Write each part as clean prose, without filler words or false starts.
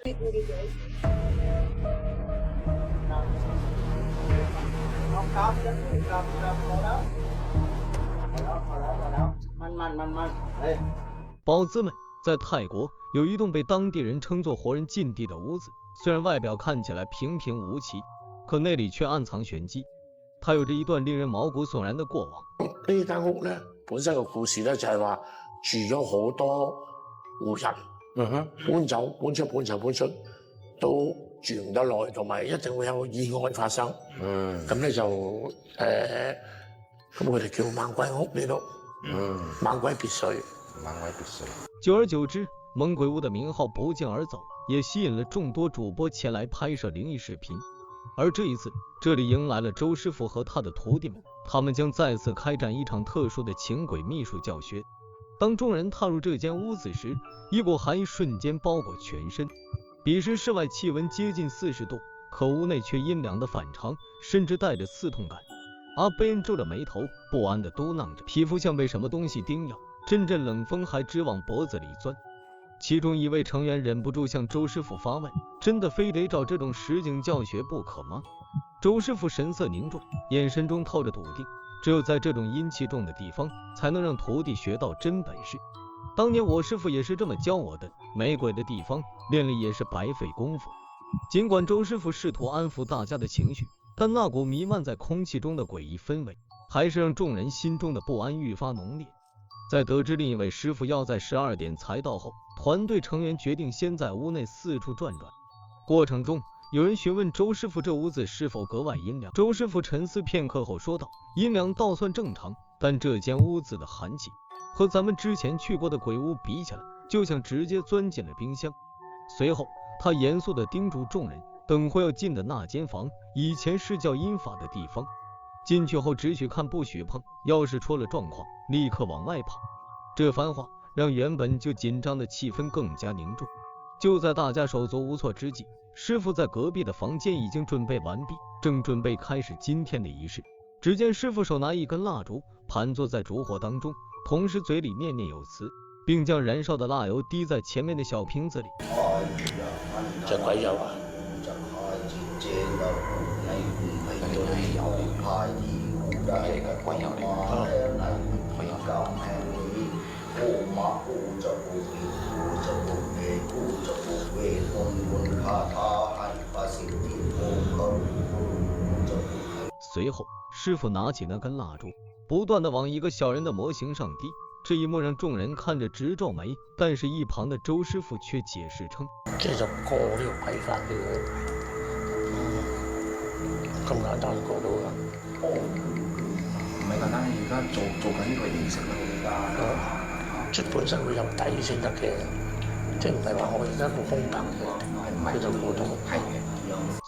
宝子们，在泰国有一栋被当地人称作活人禁地的屋子，虽然外表看起来平平无奇，可内里却暗藏玄机。它有着一段令人毛骨悚然的过往。呢間屋咧，本身個故事咧就係話住咗好多戶人，搬走搬出搬走搬出，都住唔得耐，同埋一定會有意外發生。咁咧就咁佢哋叫猛鬼屋呢度，猛鬼別墅。久而久之，猛鬼屋的名号不胫而走，也吸引了众多主播前来拍摄灵异视频。而这一次，这里迎来了周师傅和他的徒弟们，他们将再次开展一场特殊的请鬼秘术教学。当众人踏入这间屋子时，一股寒意瞬间包裹全身。彼时室外气温接近40度，可屋内却阴凉的反常，甚至带着刺痛感。阿贝恩皱着眉头，不安地嘟囔着，皮肤像被什么东西叮咬，阵阵冷风还直往脖子里钻。其中一位成员忍不住向周师傅发问：真的非得找这种实景教学不可吗？周师傅神色凝重，眼神中透着笃定，只有在这种阴气重的地方，才能让徒弟学到真本事。当年我师傅也是这么教我的，没鬼的地方练了也是白费功夫。尽管周师傅试图安抚大家的情绪，但那股弥漫在空气中的诡异氛围，还是让众人心中的不安愈发浓烈。在得知另一位师傅要在12点才到后，团队成员决定先在屋内四处转转。过程中，有人询问周师傅这屋子是否格外阴凉。周师傅沉思片刻后说道：阴凉倒算正常，但这间屋子的寒气和咱们之前去过的鬼屋比起来，就像直接钻进了冰箱。随后他严肃地叮嘱众人，等会要进的那间房以前是叫阴法的地方，进去后只许看不许碰，要是出了状况立刻往外跑。这番话让原本就紧张的气氛更加凝重。就在大家手足无措之际，师傅在隔壁的房间已经准备完毕，正准备开始今天的仪式。只见师傅手拿一根蜡烛，盘坐在烛火当中，同时嘴里念念有词，并将燃烧的蜡油滴在前面的小瓶子里。隻鬼有啊！随后师傅拿起那根蜡烛，不断地往一个小人的模型上滴。这一幕让众人看着直皱眉，但是一旁的周師傅却解释稱：即係就過呢個鬼法嘅，咁簡單過到啦。唔係簡單，而家做緊呢個儀式啦。即係本身會有底先得嘅，即係唔係話我而家個空白嘅，佢就過到。係嘅。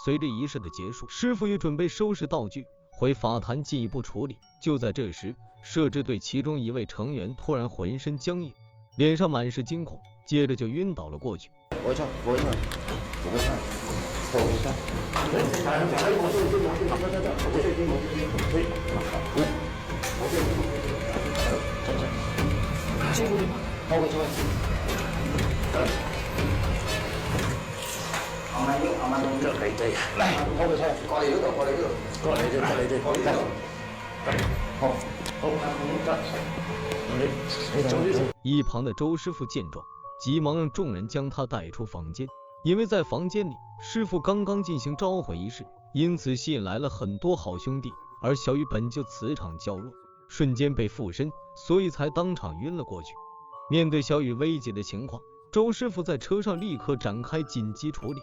隨着儀式的結束，師傅也準備收拾道具回法壇進一步處理。就在這時，攝製隊其中一位成員突然渾身僵硬，臉上滿是驚恐，接着就暈倒了過去。一旁的周師傅見狀，急忙讓眾人將他帶出房間。因為在房間裡，師傅剛剛進行招魂儀式，因此吸引來了很多好兄弟，而小雨本就磁場較弱，瞬間被附身，所以才當場暈了過去。面對小雨危急的情況，周師傅在車上立刻展開緊急處理。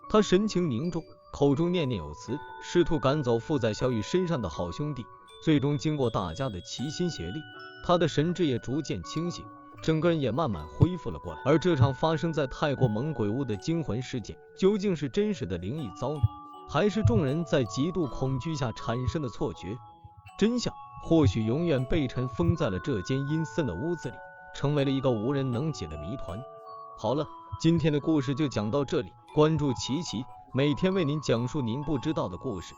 他神情凝重，口中念念有詞，試圖趕走附在小雨身上的好兄弟。最終經過大家的齊心協力，他的神智也逐漸清醒，整個人也慢慢恢復了過來。而這場發生在泰國猛鬼屋的驚魂事件，究竟是真實的靈異遭遇，還是眾人在極度恐懼下產生的錯覺？真相或許永遠被塵封在了這間陰森的屋子裡，成為了一個無人能解的謎團。好了，今天的故事就講到這裡，關注琪琪，每天為您講述您不知道的故事。